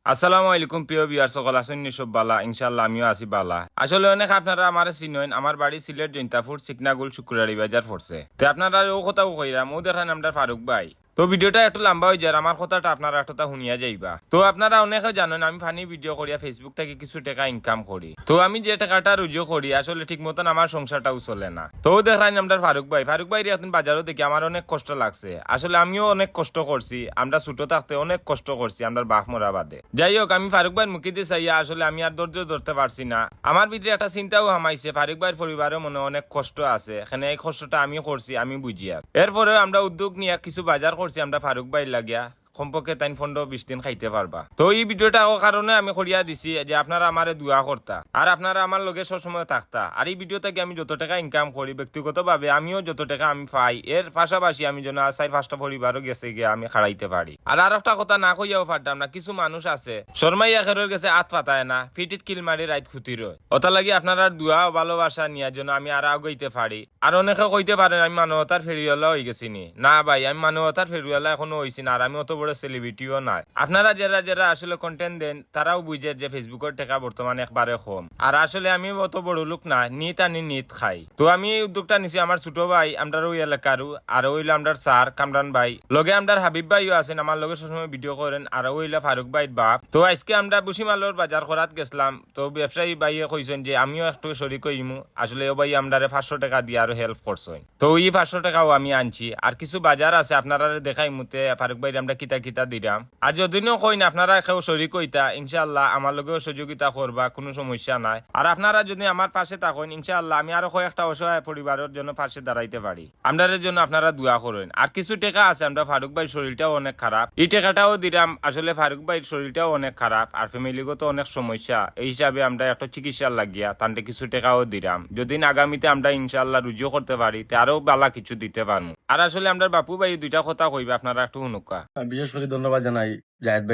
আসসালামু আলাইকুম প্রিয় ভিউয়ার্স, সকল আছেন নিসব বালা, ইনশাআল্লাহ আমিও আছি বালা। আসলে অনেক আপনারা আমার চিনেন, আমার বাড়ি সিলেট জৈন্তাপুর সিকনাগুল শুক্রবারি বাজার পড়ছে। তো আপনারা ও কথাও কইরাম, ও দেখান আমরা ফারুক ভাই। তো ভিডিওটা একটু লম্বা হয়ে যায়, আমার কথাটা আপনারা একটা শুনিয়া যাইবা। তো আপনারা অনেকে জানেন আমি ফানি ভিডিও করিয়া ফেসবুক থেকে কিছু টাকা ইনকাম করি। তো আমি যে টাকাটা রুজু করি আসলে ঠিক মতন আমার সংসারটাও চলে না। তো দেখান আমরা ফারুক ভাই এখন বাজারও দেখি আমার অনেক কষ্ট লাগছে। আসলে আমিও অনেক কষ্ট করছি, আমরা ছোট থাকতে অনেক কষ্ট করছি আমরা বাপ মরা বাদে। যাই হোক, আমি ফারুক ভাইয়ের মুখে দিয়ে চাইয়া আসলে আমি আর ধৈর্য ধরতে পারছি না। আমার ভিতরে একটা চিন্তাও হামাইছে, ফারুক ভাইয়ের পরিবারের মনে অনেক কষ্ট আছে, এখানে এই কষ্টটা আমি করছি, আমি বুঝিয়া। এরপরে আমরা উদ্যোগ নিয়ে কিছু বাজার করছি আমরা ফারুক ভাই লাগিয়া, কমপক্ষে 15-20 দিন খাইতে পারবা। তো এই ভিডিওটা কারণে আমি করিয়া দিছি যে আপনারা আমারে দোয়া করতা আর আপনারা আমার লগে সবসময় থাকতা। আর এই ভিডিও থেকে আমি যত টাকা ইনকাম করি ব্যক্তিগতভাবে আমিও যত টাকা আমি পাই, এর পাশাপাশি আমি যেন 4-5টা পরিবারও গেছে গিয়ে আমি খাড়াইতে পারি। আর একটা কথা না কইয়াও পারতাম না, কিছু মানুষ আছে শর্মাইয়া খেরোর গেছে আত পাতায় না, ফিটিত কিল মারি রাইত খুঁতি রয়। ওটা লাগি আপনারা দোয়া ও ভালোবাসা নিয়ার জন্য আমি আর আগাইতে পারি। আর অনেকে কইতে পারেন আমি মানবতার ফেরিওয়ালা হয়ে গেছি নি। না ভাই, আমি মানবতার ফেরিওয়ালা এখনো হইছি না, আর আমি অত বড় সেলিব্রিটিও নাই। আপনারা যারা যারা আসলে কন্টেন্ট দেন তারাও বুঝে যে ফেসবুকের টাকা বর্তমানে একবারে কম। আর আসলে আমি অত বড় লোক না, নিত আনি নিত খাই। তো আমি এই উদ্যোগটা নিছি আমার ছোট ভাই আমরা ওই এলাকারও, আর ওইলা আমরা স্যার কামরান ভাই লগে আমরা হাবিব ভাইও আছেন আমার লগে সবসময় ভিডিও করেন, আর ওইলা ফারুক ভাইয়ের বাপ। তো আজকে আমরা বুসিমালোর বাজার করাত গেছিলাম। তো ব্যবসায়ী ভাইয়ে কইছেন যে আমিও একটু শরিক হইমু। আসলে ও ভাই আমরা 500 টাকা দিয়ে আরো হেল্প করছেন। তো ওই 500 টাকাও আমি আনছি। আর কিছু বাজার আছে আপনারা দেখাই মুতে ফারুক ভাই আমরা কিতা কিতা দিলাম। আর যদিও কই না আপনারা কেউ শরিক হইতা, ইনশাআল্লাহ আমার লগেও সহযোগিতা করবা, কোনো সমস্যা নাই। আর আপনারা যদি আমার পাশে থাকেন ইনশাআল্লাহ আমি আরো কয়েকটা অসহায় পরিবারের জন্য পাশে দাঁড়াইতে পারি। আপনাদের জন্য আপনারা দোয়া করেন। আর কিছু টাকা আছে আমরা ফারুক ভাইয়ের শরীরটাও অনেক খারাপ, এই টাকাটাও দিলাম। আসলে ফারুক ভাইয়ের শরীরটাও অনেক খারাপ আর ফ্যামিলিগত অনেক সমস্যা, এই হিসাবে আমরা একটা চিকিৎসার লাগিয়া তান্তে কিছু টাকাও দিলাম। যদি আগামীতে আমরা ইনশাআল্লাহ রুজু করতে পারি তে আরো বালা কিছু দিতে পারবো। আর আসলে আমরা বাপু ভাই দুইটা কথা কইবে আপনারা একটু হুনুকা। বিশেষ করে ধন্যবাদ জানাই জায়েদ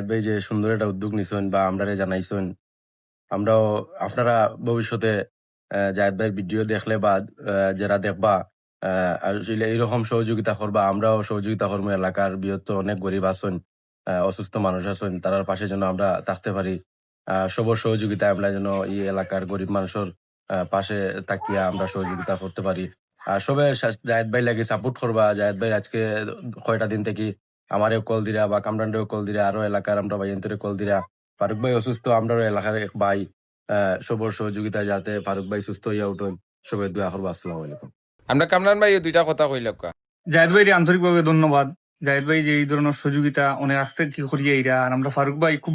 ভাই যে সুন্দর একটা উদ্যোগ নিছেন বা আমরারে জানাইছেন। আমরাও আপনারা ভবিষ্যতে জায়েদ ভাইয়ের ভিডিও দেখলে বা যারা দেখবা আসলে এইরকম সহযোগিতা করবা, আমরাও সহযোগিতা করবো। এলাকার বৃহত্ত অনেক গরিব আছেন, অসুস্থ মানুষ আছেন, তারার পাশে যেন আমরা থাকতে পারি। সবর সহযোগিতা আমরা যেন এই এলাকার গরিব মানুষের পাশে তাকিয়া আমরা সহযোগিতা করতে পারি। আর সবে জায়েদ ভাই লাগে সাপোর্ট করবা। জায়েদ ভাই আজকে কয়টা দিন থেকে আমারেও কল দিরা বা কামরানরেও কল দিরা, আরো এলাকার আমরা ভাইয়ান্তরে কল দিরা। ফারুক ভাই অসুস্থ, আমরা এলাকার এক ভাই, সবর সহযোগিতা যাতে ফারুক ভাই সুস্থ হইয়া উঠেন, সবাই দোয়া করবো। আসসালামু আলাইকুম। আমরা কামরান ভাই দুইটা কথা কইলকা। জাহেদ ভাই আন্তরিকভাবে ধন্যবাদ। জাহেদ ভাই যে এই ধরনের সহযোগিতা অনেক আগে থেকে করিয়া এরা, আর আমরা ফারুক ভাই খুব